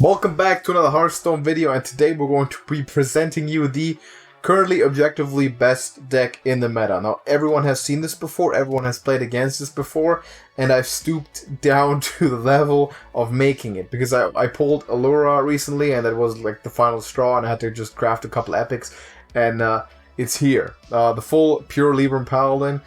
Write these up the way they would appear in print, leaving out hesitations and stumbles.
Welcome back to another Hearthstone video, and today we're going to be presenting you the currently objectively best deck in the meta. Now, everyone has seen this before, everyone has played against this before, and I've stooped down to the level of making it, because I pulled Allura recently, and that was like the final straw, and I had to just craft a couple epics, and it's here. The full pure Libram Paladin.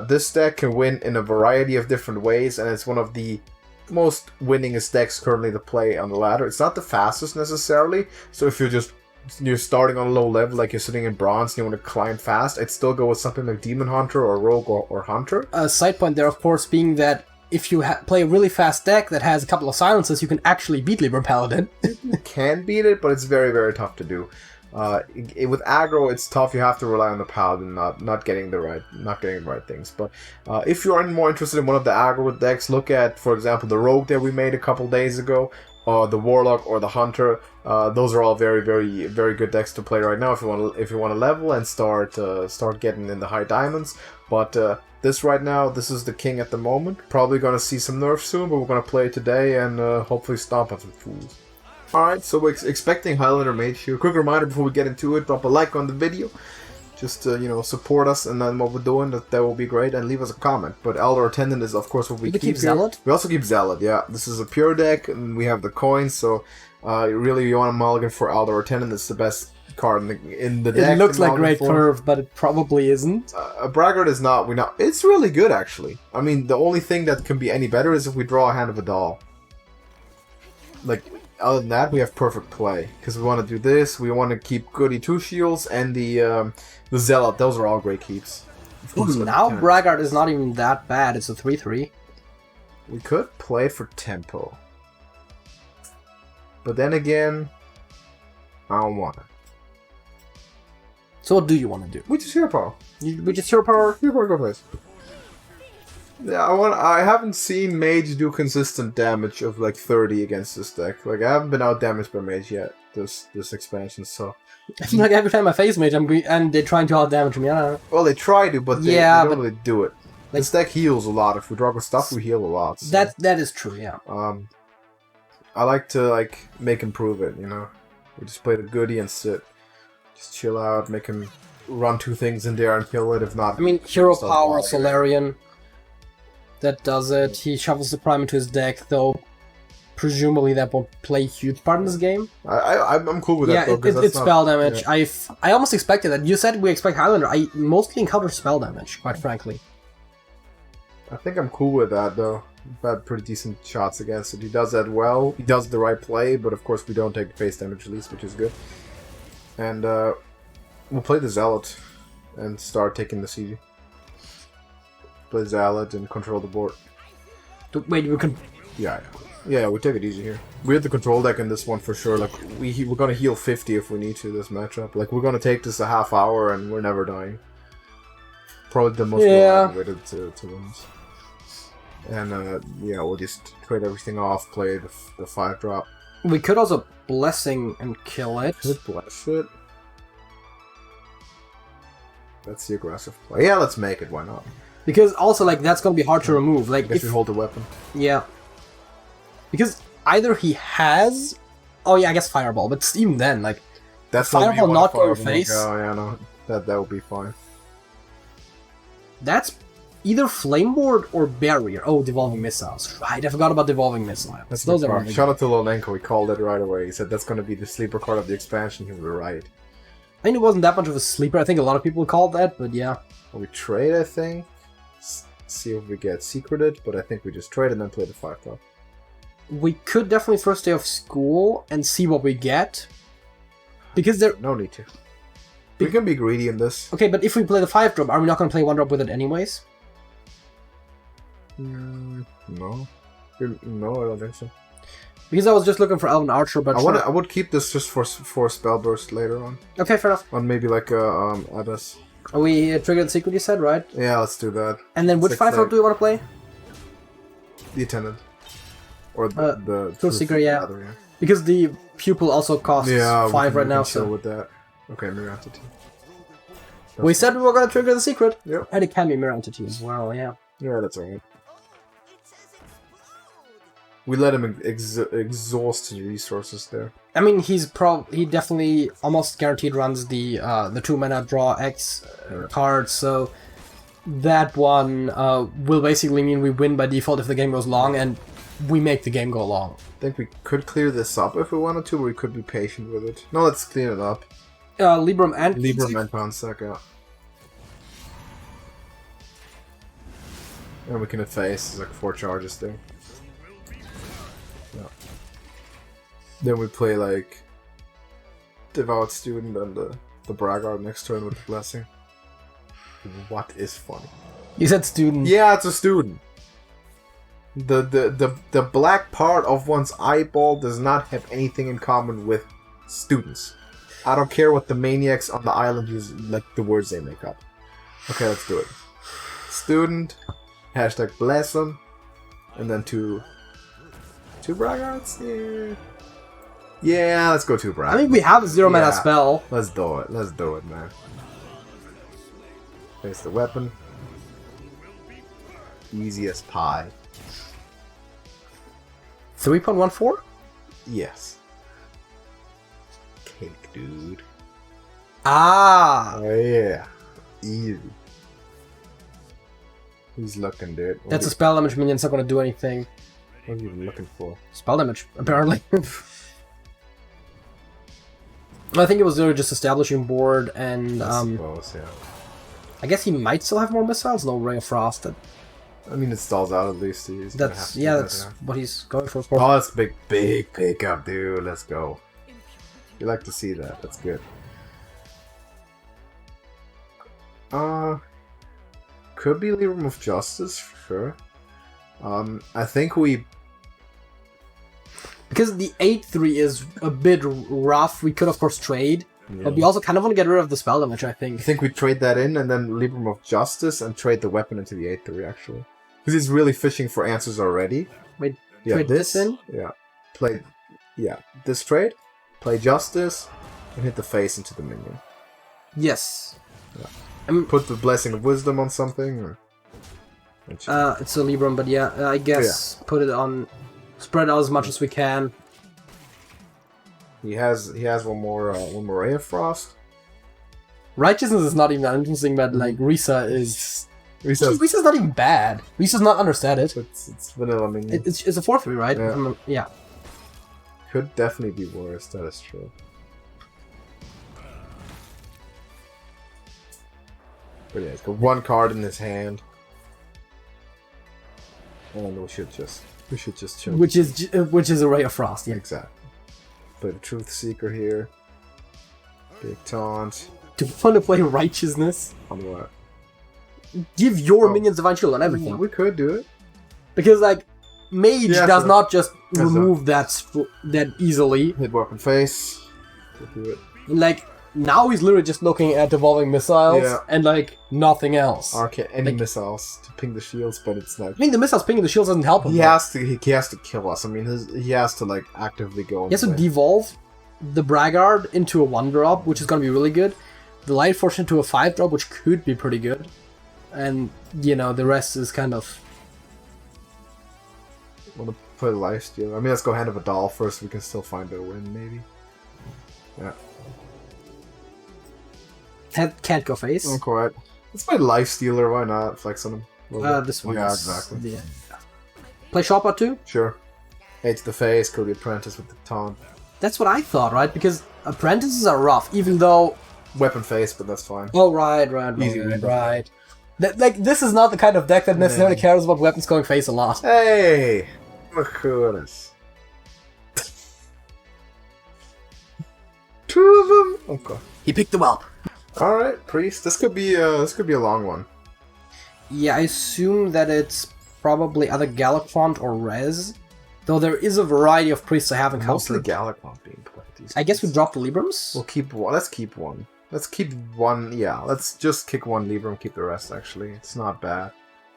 This deck can win in a variety of different ways, and it's one of the most winningest decks currently to play on the ladder. It's not the fastest necessarily, so if you're starting on a low level, like you're sitting in bronze and you want to climb fast, I'd still go with something like Demon Hunter or Rogue or Hunter. A side point there, of course, being that if you play a really fast deck that has a couple of silences, you can actually beat Libram Paladin. You can beat it, but it's very, very tough to do. With aggro, it's tough. You have to rely on the paladin not getting the right things. But if you are more interested in one of the aggro decks, look at, for example, the rogue that we made a couple days ago, the warlock or the hunter. Those are all very, very, very good decks to play right now if you want to level and start getting in the high diamonds. But this right now, this is the king at the moment. Probably gonna see some nerfs soon, but we're gonna play it today and hopefully stomp on some fools. Alright, so we're expecting Highlander Mage here. Quick reminder before we get into it, drop a like on the video. Just to, support us and then what we're doing, that will be great. And leave us a comment. But Elder Attendant is, of course, what we keep Zealot? We also keep Zealot, yeah. This is a pure deck, and we have the coins, so really you want to mulligan for Elder Attendant. It's the best card in the deck. It looks like Great Curve, but it probably isn't. A Braggart is not. It's really good, actually. I mean, the only thing that can be any better is if we draw a Hand of a Doll. Like, other than that, we have perfect play, because we want to do this. We want to keep Goody Two Shields and the Zealot. Those are all great keeps. Now Braggart is not even that bad. It's a 3/3. We could play for tempo, but then again, I don't want it. So what do you want to do? We just hero power. We just hero power. Hero power, go first. Yeah, I haven't seen Mage do consistent damage of like 30 against this deck. Like, I haven't been out damaged by Mage yet this expansion, so. Like every time I face Mage, and they're trying to out damage me. I don't know. Well, they try to, but they don't really do it. Like, this deck heals a lot. If we draw good stuff, we heal a lot. So. That is true, yeah. I like to make him prove it. We just play the Goody and sit, just chill out, make him run two things in there and kill it. If not, I mean, hero power, Solarian. That does it. He shovels the Prime into his deck, though presumably that won't play a huge part in this game. I'm cool with that, though. Yeah, it's spell damage. Yeah. I almost expected that. You said we expect Highlander. I mostly encounter spell damage, quite frankly. I think I'm cool with that, though. I've had pretty decent shots against it. He does that well. He does the right play, but of course we don't take the face damage at least, which is good. And we'll play the Zealot and start taking the CG. Play Zealot and control the board. Wait, we can... Yeah, we take it easy here. We have the control deck in this one for sure. Like, we're gonna heal 50 if we need to this matchup. Like, we're gonna take this a half hour and we're never dying. Probably the most reliable way to win this. And, we'll just trade everything off, play the 5-drop. We could also Blessing and kill it. Could bless it. That's the aggressive play. Yeah, let's make it, why not? Because also, that's gonna be hard to remove. Like, I guess we hold the weapon. Yeah. Because either he has... Oh yeah, I guess Fireball, but even then, that's Fireball not go your face. Oh yeah, no. That would be fine. That's either Flameboard or Barrier. Oh, Devolving Missiles. Right, I forgot about Devolving Missiles. Those are shout out to Lonenko, he called it right away. He said that's gonna be the sleeper card of the expansion. He was right. I mean, it wasn't that much of a sleeper. I think a lot of people called that, but yeah. Well, we trade, I think. See if we get secreted, but I think we just trade and then play the 5-drop. We could definitely first day of school and see what we get. Because there... No need to. We can be greedy in this. Okay, but if we play the 5-drop, are we not going to play 1-drop with it anyways? No. No, I don't think so. Because I was just looking for Elven Archer, but I would keep this just for Spell Burst later on. Okay, fair enough. On maybe Abyss. Are we triggered secret, you said, right? Yeah, let's do that. And then which 5-drop do we want to play? The Attendant. Or the Truth Seeker, yeah. Because the Pupil also costs 5 right now, so... with that. Okay, Mirror Entity. We said we were going to trigger the secret. Yep. And it can be Mirror Entity as well, yeah. Yeah, that's alright. We let him exhaust his resources there. I mean, he definitely almost guaranteed runs the 2-mana draw X card, so that one will basically mean we win by default if the game goes long, and we make the game go long. I think we could clear this up if we wanted to, or we could be patient with it. No, let's clean it up. Libram and Pansec, yeah. And we can efface like 4 charges there. Yeah. Then we play like Devout Student and the Braggart next turn with the Blessing. What is funny? You said student. Yeah, it's a student. The black part of one's eyeball does not have anything in common with students. I don't care what the maniacs on the island use, like the words they make up. Okay, let's do it. Student, hashtag bless them, and then two Braggarts? Yeah, let's go 2 Braggarts. I think we have a 0-mana spell. Let's do it. Let's do it, man. Face the weapon. Easy as pie. 3.14? Yes. Cake, dude. Ah! Oh, yeah. Easy. He's looking, dude. That's a spell damage minion, it's not going to do anything. What are you even looking for? Spell damage, apparently. I think it was literally just establishing board, and I suppose, yeah. I guess he might still have more missiles. No Ray of Frost. I mean, it stalls out at least. That's what he's going for. Oh, that's a big pickup, dude. Let's go. You like to see that. That's good. Could be Libram of Justice for sure. I think we. Because the 8/3 is a bit rough, we could of course trade. Yeah. But we also kind of want to get rid of the spell damage, I think. I think we trade that in and then Libram of Justice and trade the weapon into the 8/3 actually. Because he's really fishing for answers already. Wait, yeah, trade this in? Yeah. This trade, play Justice, and hit the face into the minion. Yes. Yeah. Put the Blessing of Wisdom on something, or... It's a Libram, but yeah, I guess put it on... Spread out as much as we can. He has one more Ray of Frost. Righteousness is not even that interesting, but like Risa is... Risa's not even bad. Risa's not understated. It's vanilla minion. It's a 4/3, right? Yeah. Yeah. Could definitely be worse, that is true. But yeah, he's got 1 card in his hand. And we should just chill. Which is a Ray of Frost, yeah. Exactly. Play the Truth Seeker here. Big taunt. Do we want to play Righteousness? On what? Give your minions Divine Shield on everything. Yeah, we could do it. Because, like, Mage does not just remove that easily. Hit weapon face. We'll do it. Like, now he's literally just looking at evolving missiles and, like, nothing else. Any missiles to ping the shields, but it's not... I mean, the missiles pinging the shields doesn't help him. He has to kill us. I mean, he has to, like, actively go... He has to devolve the Braggart into a 1-drop, which is going to be really good. The Light Force into a 5-drop, which could be pretty good. And, you know, the rest is kind of... Want to play Lifesteal? I mean, let's go Hand of a Doll first. We can still find a win, maybe. Yeah. Can't go face. Not quite. Let's play Lifestealer. Why not? Flex on him. This one. Yeah, exactly. Yeah. Play Shopper too? Sure. Hate to the face. Kill the Apprentice with the taunt. That's what I thought, right? Because Apprentices are rough, even though... Weapon face, but that's fine. Oh, right. This is not the kind of deck that necessarily cares about weapons going face a lot. Hey! Look at us. 2 of them? Okay. He picked the whelp. Alright, Priest. This could be a long one. Yeah, I assume that it's probably either Galaquant or Rez. Though there is a variety of priests I haven't Mostly encountered. Galaquant being played. I guess we drop the Librams? We'll keep one. Let's keep one. Let's keep one. Yeah, let's just kick 1 Libram, keep the rest, actually. It's not bad.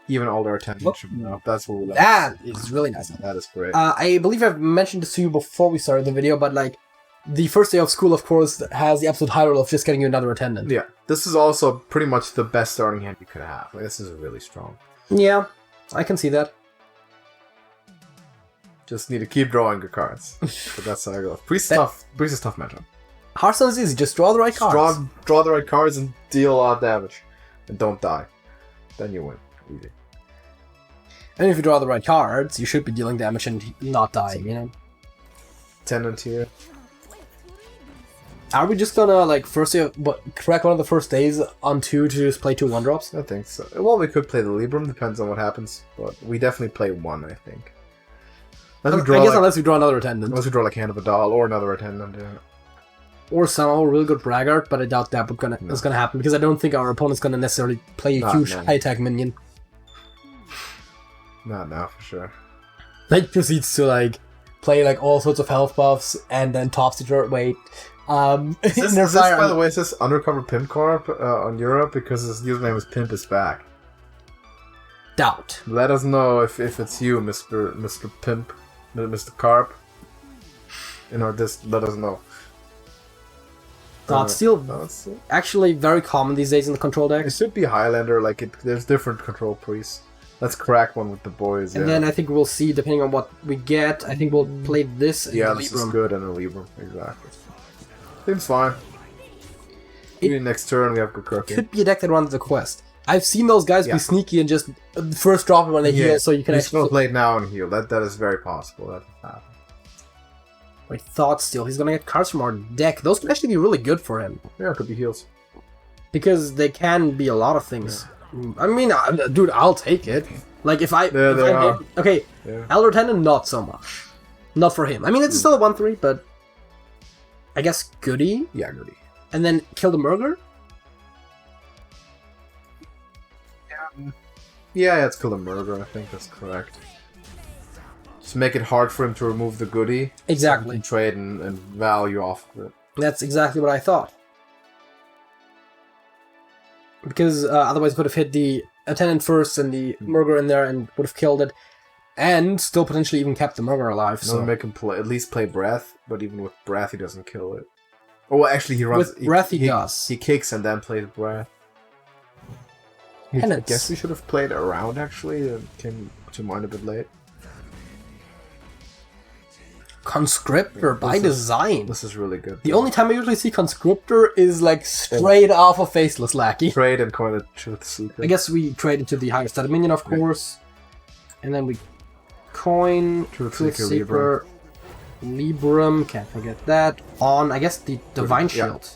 Even all their attention should be up. That's what we like. That is really nice. That is great. I believe I've mentioned this to you before we started the video, but like, the first day of school, of course, has the absolute high roll of just getting you another attendant. Yeah, this is also pretty much the best starting hand you could have. Like, this is really strong. Yeah, I can see that. Just need to keep drawing good cards. But that's how I go. Priest is tough. Priest is tough matchup. Hearthstone is easy. Just draw the right cards. Draw the right cards and deal a lot of damage. And don't die. Then you win. Easy. And if you draw the right cards, you should be dealing damage and not dying, you know? Tenant here. Are we just gonna, like, crack one of the first days on 2 to just play 2 1-drops? I think so. Well, we could play the Libram, depends on what happens. But we definitely play 1, I think. Unless we draw another Attendant. Unless we draw like Hand of a Doll or another Attendant, yeah. Or somehow a really good Braggart, but I doubt that is gonna happen, because I don't think our opponent's gonna necessarily play a huge high-attack minion. Not now, for sure. Like, proceeds to, like, play, like, all sorts of health buffs, and then tops the weight. Is this, by the way, is this Undercover Pimp Corp on Europe? Because his username is Pimp is Back. Doubt. Let us know if it's you, Mr. Pimp, Mr. Carp. In our let us know. It's still actually very common these days in the control deck. It should be Highlander, there's different control priests. Let's crack one with the boys. And then I think we'll see, depending on what we get, I think we'll play this and yeah, this is good, and a Libram, exactly. Seems fine. Maybe next turn we have good cooking. Could be a deck that runs the quest. I've seen those guys be sneaky and just first drop it when they heal, so you can actually play it now and heal. That is very possible. That happens. Wait, Thought Steal. He's gonna get cards from our deck. Those could actually be really good for him. Yeah, it could be heals. Because they can be a lot of things. Yeah. I mean, dude, I'll take it. Like, if I... Okay, Elder Tendon, not so much. Not for him. I mean, it's still a 1-3, but... I guess Goody? Yeah, Goody. And then kill the Murger? Yeah, it's kill the Murger, I think that's correct. Just make it hard for him to remove the Goody. Exactly. And trade and value off of it. That's exactly what I thought. Because otherwise would have hit the Attendant first and the Murger in there and would have killed it. And still potentially even kept the Murger alive. So make him at least play Breath, but even with Breath he doesn't kill it. Oh, well, actually he runs... With Breath he does. He kicks and then plays Breath. I guess we should have played around, actually. Came to mind a bit late. Conscriptor by design. This is really good. The only time I usually see Conscriptor is like straight off of Faceless Lackey. Trade and coin the Truth Seeker. I guess we trade into the higher stat minion, of course. And then we coin Truth Seeker, Libram, can't forget that. On, I guess, the Divine Shield.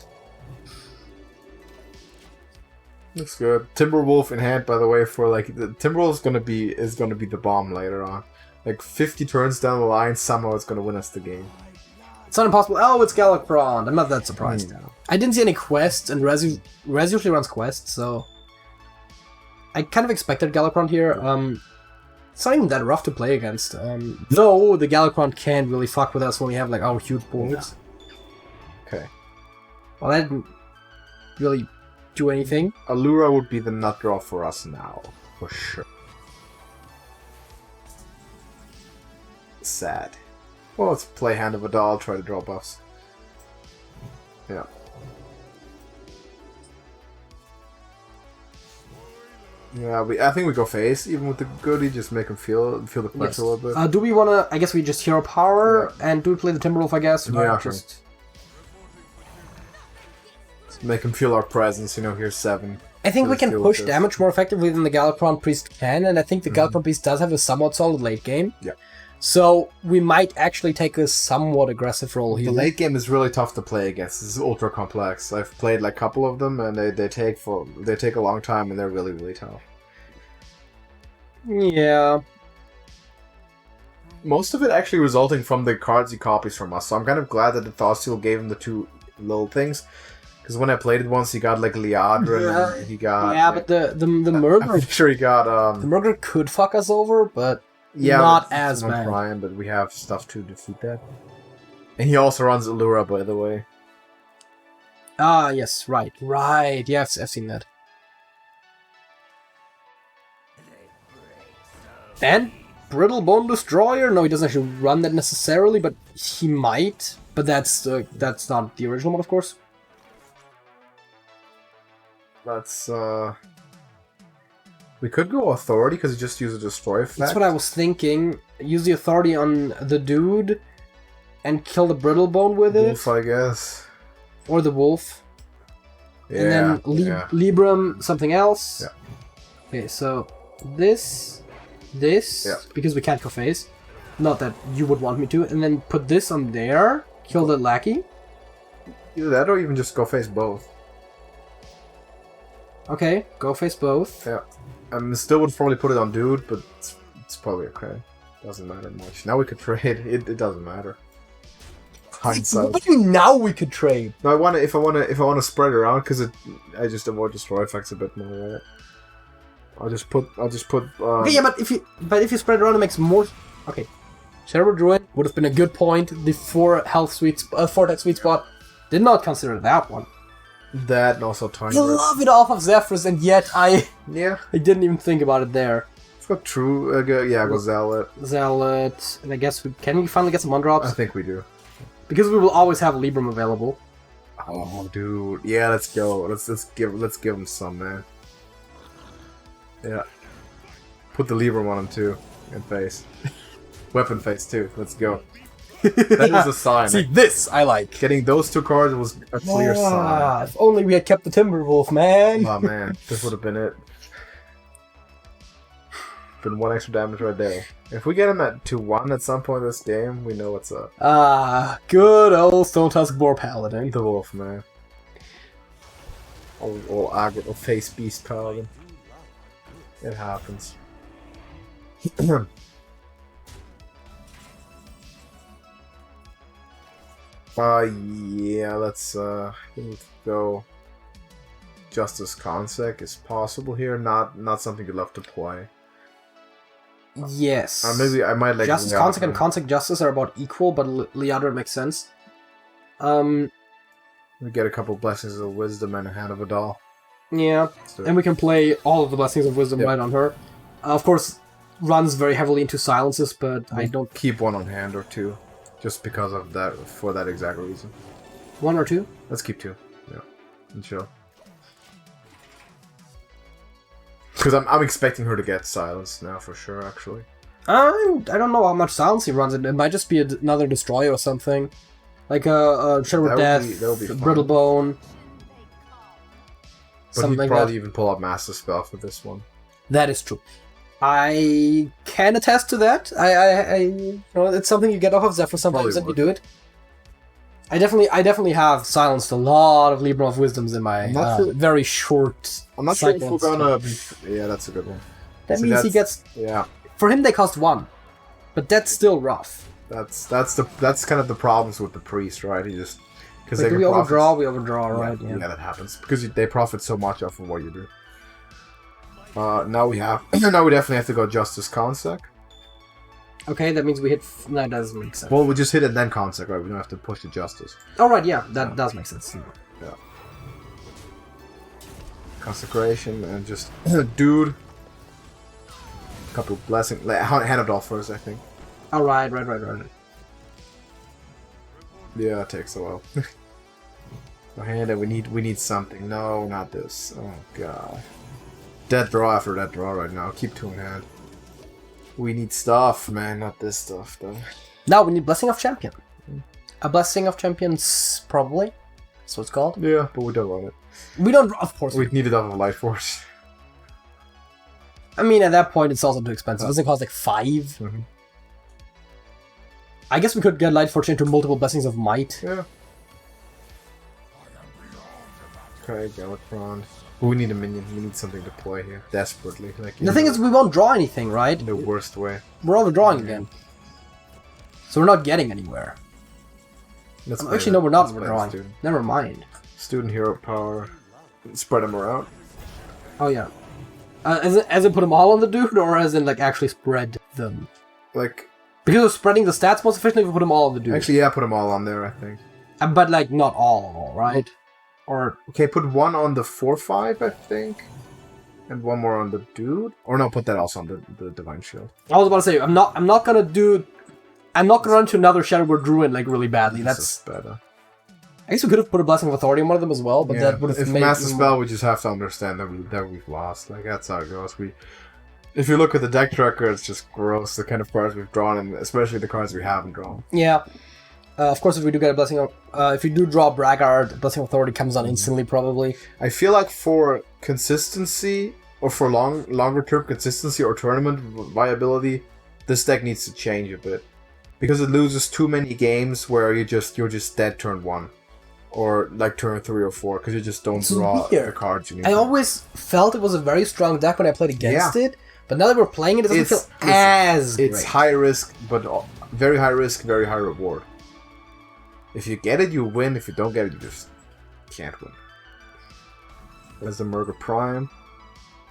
Looks good. Timberwolf in hand, by the way, for like the Timberwolf is gonna be the bomb later on. Like 50 turns down the line, somehow it's gonna win us the game. It's not impossible. Oh, it's Galakrond. I'm not that surprised. I didn't see any quests, and Rez usually runs quests, so I kind of expected Galakrond here. It's not even that rough to play against. Though the Galakrond can really fuck with us when we have like our huge boards. Okay. Well, that didn't really do anything. Allura would be the nut draw for us now, for sure. Sad. Well, let's play Hand of a Doll, try to draw buffs. Yeah. Yeah, I think we go face, even with the Goody, just make him feel the pressure a little bit. Do we want to, I guess we just hero power, and do we play the Timberwolf, I guess? Yeah, just make him feel our presence, here's 7. I think we can push damage more effectively than the Galakrond Priest can, and I think the Galakrond Priest does have a somewhat solid late game. Yeah. So we might actually take a somewhat aggressive role here. The late game is really tough to play against. This is ultra complex. I've played like a couple of them, and they take a long time, and they're really, really tough. Yeah. Most of it actually resulting from the cards he copies from us. So I'm kind of glad that the Thausteal gave him the 2 little things. Because when I played it once, he got like Liadra, and he got... Yeah, but the Murger... I'm sure he got... the Murger could fuck us over, but... Yeah, not as bad. Prime, but we have stuff to defeat that. And he also runs Allura, by the way. Ah, yes, right. Right, yeah, I've seen that. And Brittle Bone Destroyer? No, he doesn't actually run that necessarily, but he might. But that's not the original one, of course. Let's We could go authority because it just uses a destroy effect. That's what I was thinking. Use the authority on the dude and kill the Brittlebone with Wolf, it. I guess. Or the wolf. Yeah, And then yeah. Libram something else. Yeah. Okay, so this, Yeah. because we can't go face. Not that you would want me to. And then put this on there. Kill the lackey. Either that or even just go face both. Okay, go face both. Yeah. Still would probably put it on dude, but it's probably okay. Doesn't matter much. Now we could trade. It doesn't matter. Hindsight. What do you mean now we could trade? No, if I want to spread it around because I just avoid destroy effects a bit more. Right? I'll just put. Okay, yeah, but if you spread it around, it makes more. Okay, Shadow Druid would have been a good point. The 4 health attack sweet spot. Did not consider that one. That and also time. I love it off of Zephyrus, and yet I didn't even think about it there. It's got true. Go Zealot. Zealot, and I guess can we finally get some 1-drops? I think we do. Because we will always have Libram available. Oh, dude. Yeah, let's go. Let's give him some, man. Yeah. Put the Libram on him too, in face. Weapon face too. Let's go. That was a sign. See, this I like. Getting those 2 cards was a clear sign. If only we had kept the Timberwolf, man. Oh man, this would have been it. Been 1 extra damage right there. If we get him at 2-1 at some point in this game, we know what's up. Good old Stone Tusk Boar Paladin. The wolf, man. All aggro face beast paladin. It happens. Yeah, let's go. Justice Consec is possible here. Not something you love to play. Yes. Maybe I might like Justice Consec and Consec Justice are about equal, but Liadra makes sense. We get a couple Blessings of Wisdom and a Hand of a Doll. Yeah, and we can play all of the Blessings of Wisdom right on her. Of course, runs very heavily into silences, but I don't keep 1 on hand or 2, just because of that. For that exact reason. 1 or 2. Let's keep 2. Yeah, and chill. Because I'm expecting her to get silenced now for sure. Actually, I don't know how much silence he runs. It might just be another destroyer or something, like a Shadow of Death, Brittlebone. But he'd probably even pull out Master Spell for this one. That is true. I can attest to that. I it's something you get off of Zephyr sometimes and you do it. I definitely have silenced a lot of Libram of Wisdoms in my very short. I'm not sure if we're gonna. Yeah, that's a good one. That means he gets. Yeah. For him, they cost 1, but that's still rough. That's kind of the problems with the priest, right? He just because we overdraw, right? Yeah, that happens because they profit so much off of what you do. Now we definitely have to go Justice Consec. Okay, that means we hit. No, that doesn't make sense. Well, we just hit it then Consec, right? We don't have to push the Justice. Oh, right, yeah, that does make sense. Yeah. Consecration and just dude. Couple blessing, Hand of Doll first, I think. Oh, right. Yeah, it takes a while. Hand and we need something. No, not this. Oh god. Dead draw after that draw right now. Keep 2 in hand. We need stuff, man, not this stuff though. Now we need Blessing of Champion. A Blessing of Champions, probably. That's what it's called. Yeah, but we don't want it. We don't, of course. We need it off of Life Force. I mean, at that point, it's also too expensive. Doesn't it cost like 5? Mm-hmm. I guess we could get Light Fortune into multiple Blessings of Might. Yeah. Okay, Galakrond. But we need a minion. We need something to play here. Desperately. The thing is, we won't draw anything, right? In the worst way. We're overdrawing again. So we're not getting anywhere. Actually, no, we're not overdrawing. Never mind. Student hero power. Spread them around. Oh, yeah. As in put them all on the dude, or as in like actually spread them? Like... Because of spreading the stats most efficiently, we put them all on the dude. Actually, yeah, put them all on there, I think. But like, not all, right? Or... Okay, put 1 on the 4/5, I think. And 1 more on the dude. Or no, put that also on the Divine Shield. I was about to say, I'm not gonna run into another Shadowboard Druid like really badly. That's better. I guess we could have put a Blessing of Authority on one of them as well, but that would have if made... Master Spell, we just have to understand that we've lost. Like, that's how it goes. If you look at the deck tracker, it's just gross, the kind of cards we've drawn, and especially the cards we haven't drawn. Yeah. Of course, if we do get a Blessing of... if you do draw Braggart, Blessing of Authority comes on instantly, probably. I feel like for consistency, or for longer-term consistency or tournament viability, this deck needs to change a bit. Because it loses too many games where you're just dead turn 1. Or like turn 3 or 4, because you just don't draw the cards you need. I always felt it was a very strong deck when I played against it, but now that we're playing it, it doesn't feel as great. It's high risk, but very high risk, very high reward. If you get it, you win. If you don't get it, you just can't win. There's the Murder Prime.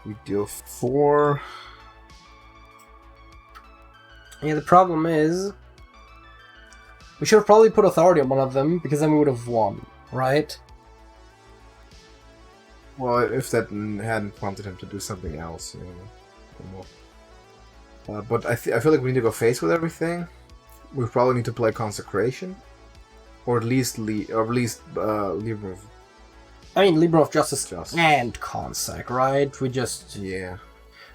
We deal 4. Yeah, the problem is... we should have probably put Authority on one of them, because then we would have won, right? Well, if that hadn't prompted him to do something else, you know. But I feel like we need to go face with everything. We probably need to play Consecration. Or at least Libram. I mean, Libram of Justice and Consec, right? We just... yeah.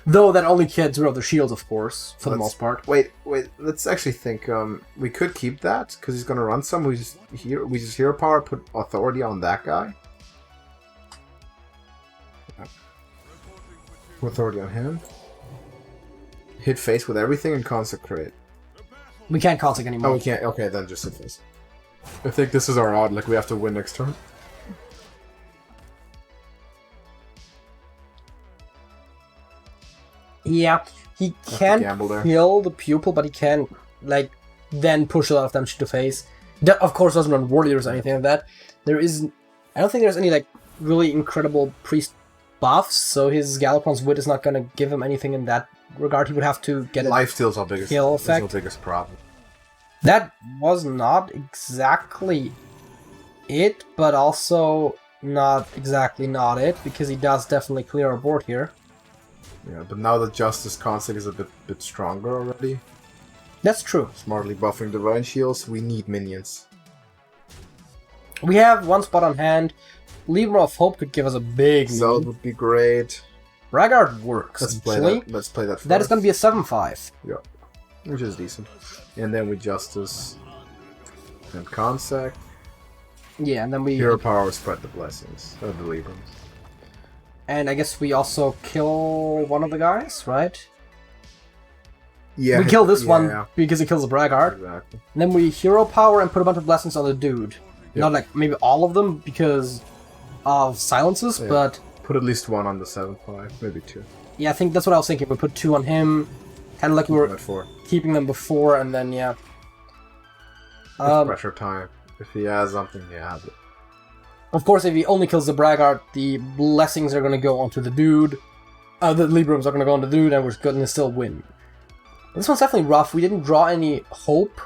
Though that only gets rid of the shields, of course, for the most part. Wait, let's actually think. We could keep that, because he's going to run some. We just Hero Power, put Authority on that guy. Authority on him. Hit face with everything and Consecrate. We can't Consec anymore. Oh, we can't. Okay, then just hit face. I think this is our odd, like we have to win next turn. Yeah, he can kill the pupil, but he can, like, then push a lot of damage to face. That, of course, doesn't run Warriors or anything like that. I don't think there's any, like, really incredible priest buffs, so his Gallopron's Wit is not going to give him anything in that regard. He would have to get a Lifesteal's our biggest kill effect. Our biggest problem. That was not exactly it, but also not exactly not it, because he does definitely clear our board here. Yeah, but now that Justice Consec is a bit stronger already. That's true. Smartly buffing Divine Shields, we need minions. We have one spot on hand. Libram of Hope could give us a big Zeld would be great. Braggart works. Let's play that. Let's play that first. That is going to be a 7-5. Yeah, which is decent. And then we Justice and Consec. Yeah, and then we... Hero Power, spread the blessings of the Librams. And I guess we also kill one of the guys, right? Yeah. We kill this one because he kills the Braggart. Exactly. And then we Hero Power and put a bunch of blessings on the dude. Yep. Not like maybe all of them because of silences, but... put at least one on the 7-5, maybe 2. Yeah, I think that's what I was thinking. We put 2 on him, kind of like we were keeping them before, and then, yeah. Pressure time. If he has something, he has it. Of course, if he only kills the Braggart, the blessings are going to go onto the dude. The Librams are going to go on the dude, and we're going to still win. But this one's definitely rough. We didn't draw any hope,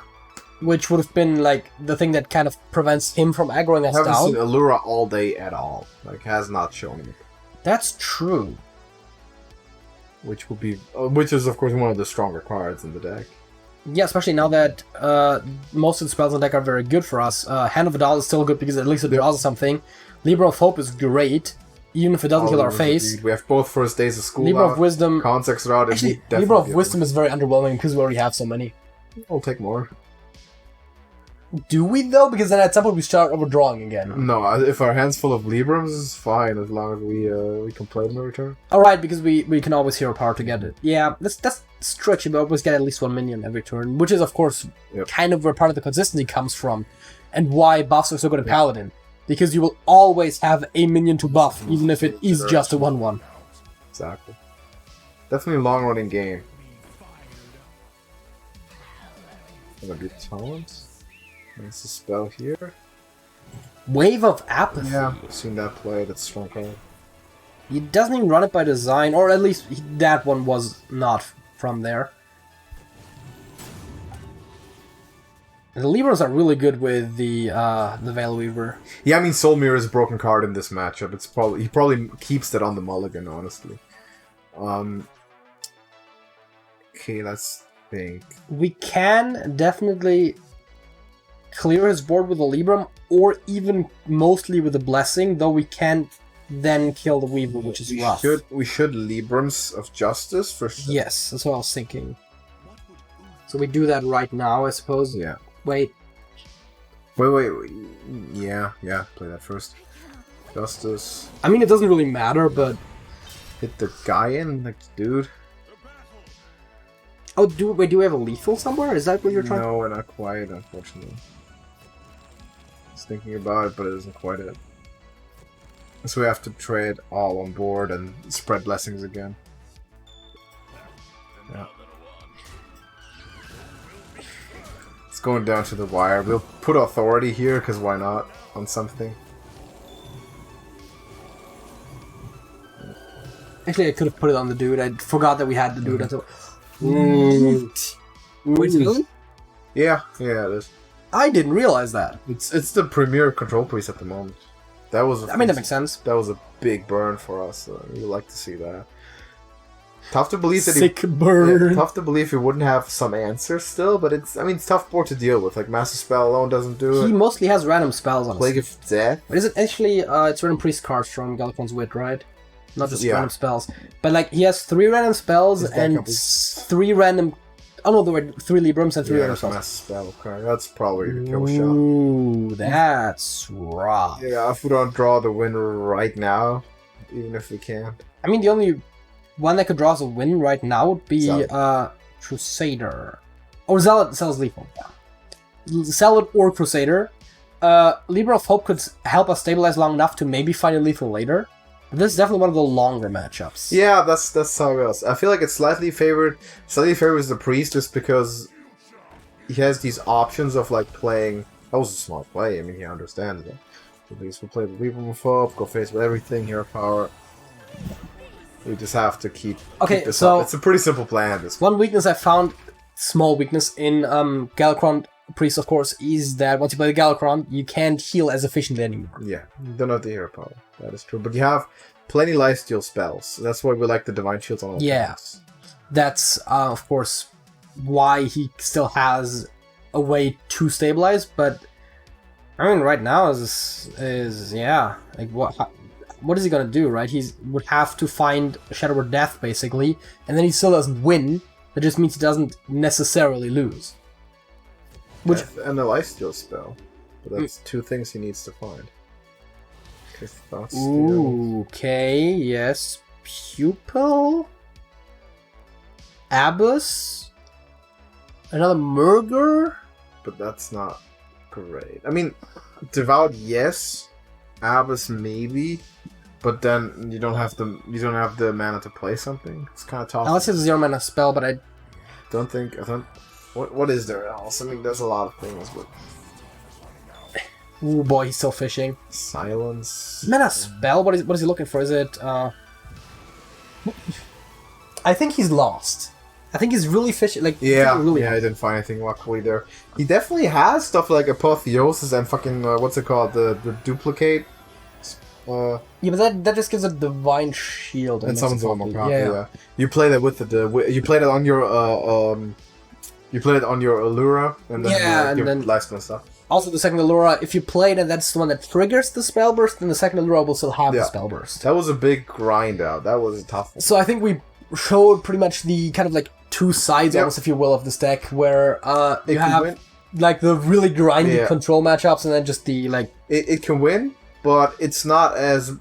which would have been like the thing that kind of prevents him from aggroing us down. I haven't seen Allura all day at all. Like, has not shown it. That's true. Which is of course one of the stronger cards in the deck. Yeah, especially now that most of the spells in the deck are very good for us. Hand of Vidal is still good because at least it draws something. Libram of Hope is great, even if it doesn't kill our face. We have both first days of school. Libram of Wisdom. Consec's out. Actually, Libram of Wisdom is very underwhelming because we already have so many. I'll take more. Do we though? Because then at some point we start overdrawing again. No, if our hand's full of Librams, it's fine as long as we can play them every turn. Alright, because we can always Hero Power to get it. Yeah, that's stretchy, but always get at least 1 minion every turn, which is of course kind of where part of the consistency comes from, and why buffs are so good at Paladin. Because you will always have a minion to buff, even if it is just a 1/1. Exactly. Definitely a long running game. Gonna be Talent. There's a spell here. Wave of Apathy. Yeah, I've seen that play. That's a strong card. He doesn't even run it by design, or at least that one was not from there. The Librams are really good with the Veil Weaver. Yeah, I mean Soul Mirror is a broken card in this matchup. It's he probably keeps that on the mulligan, honestly. Okay, let's think. We can definitely clear his board with a Libram, or even mostly with a Blessing, though we can't then kill the Weaver, which is rough. We should Librams of Justice for sure. Yes, that's what I was thinking. So we do that right now, I suppose. Yeah. Wait. Wait. Yeah, play that first. Justice. I mean, it doesn't really matter, but... Hit the guy in, like, dude. Oh, do we have a lethal somewhere? Is that what you're trying? No, we're not quite, unfortunately. I was thinking about it, but it isn't quite it. So we have to trade all on board and spread blessings again. Yeah. It's going down to the wire. We'll put authority here, because why not? On something. Actually, I could have put it on the dude. I forgot that we had the dude until... Mm. Wait, really? Yeah, it is. I didn't realize that. It's the premier control priest at the moment. That was. I mean, that makes sense. That was a big burn for us. We like to see that. Tough to believe that Sick burn. Yeah, tough to believe he wouldn't have some answers still, but it's. I mean, it's tough board to deal with. Like Master Spell alone doesn't do it. He mostly has random spells on Plague of Death. But is it actually? It's random priest cards from Galakrond's Wit, right? Not just Yeah. random spells, but like he has 3 random spells His deck and copies. 3 random. Oh no, there were 3 Librams and 3 random spells. Master Spell card. That's probably the kill shot. Ooh, that's rough. Yeah, if we don't draw the win right now, even if we can. I mean, the only one that could draw us a win right now would be Zealot. Crusader. Or Zealot sells lethal. Yeah. Zealot or Crusader. Libra of Hope could help us stabilize long enough to maybe find a lethal later. But this is definitely one of the longer matchups. Yeah, that's how it goes. I feel like it's slightly favors the priest just because he has these options of like playing. That was a smart play. I mean, he understands it. So at least we'll play the Libram of Hope, go face with everything, hero power. We just have to keep this so up. It's a pretty simple plan. This one weakness I found, small weakness in Galakrond Priest, of course, is that once you play the Galakrond, you can't heal as efficiently anymore. Yeah, you don't have the hero power. That is true. But you have plenty lifesteal spells. That's why we like the Divine Shields on all Yeah. That's, of course, why he still has a way to stabilize, but I mean, right now is yeah, like what is he gonna do, right? He would have to find Shadow or Death, basically, and then he still doesn't win. That just means he doesn't necessarily lose. Which and a lifesteal spell. But that's 2 things he needs to find. Okay, yes. Pupil? Abyss? Another Murger? But that's not great. I mean, Devout, yes. Abyss, maybe. But then you don't have the mana to play something. It's kind of tough. Unless it's a 0 mana spell, but I don't think. What is there else? I mean, there's a lot of things, but. Ooh boy, he's still fishing. Silence. Mana spell? What is he looking for? Is it I think he's lost. I think he's really fishing. Like yeah, really I didn't find anything luckily there. He definitely has stuff like Apotheosis and fucking what's it called? The duplicate. Yeah, but that just gives a divine shield and summons one more copy. Yeah. You play that with you played it on your you played it on your Allura and then and then lifesteal stuff. Also, the second Allura, if you play it and that's the one that triggers the spell burst, then the second Allura will still have the spell burst. That was a big grind out. That was a tough one. So I think we showed pretty much the kind of like 2 sides, almost, if you will, of this deck, where you have like the really grindy control matchups, and then just the like. It can win, but it's not as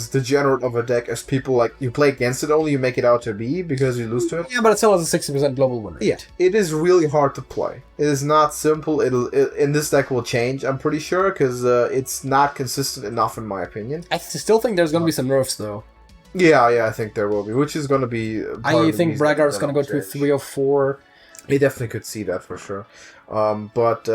degenerate of a deck as people like. You play against it only, you make it out to be because you lose to it. Yeah, but it still has a 60% global win rate. Yeah, it is really hard to play. It is not simple. In this deck will change, I'm pretty sure, because it's not consistent enough in my opinion. I still think there's going to be some nerfs though. Yeah, I think there will be, which is going to be. I think Braggart's going to go to 3 or 4. He definitely could see that for sure. But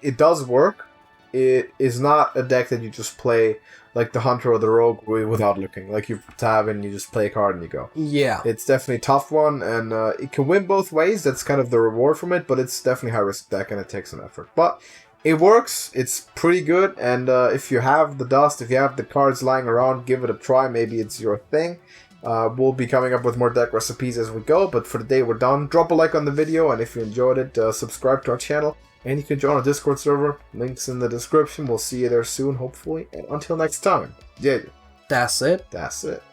it does work. It is not a deck that you just play like the Hunter or the Rogue without looking. Like you tab and you just play a card and you go. Yeah. It's definitely a tough one, and it can win both ways. That's kind of the reward from it, but it's definitely a high-risk deck and it takes some effort. But it works. It's pretty good, and if you have the dust, if you have the cards lying around, give it a try. Maybe it's your thing. We'll be coming up with more deck recipes as we go, but for today we're done. Drop a like on the video, and if you enjoyed it, subscribe to our channel, and you can join our Discord server. Links in the description. We'll see you there soon, hopefully. And until next time, yeah, That's it. that's it.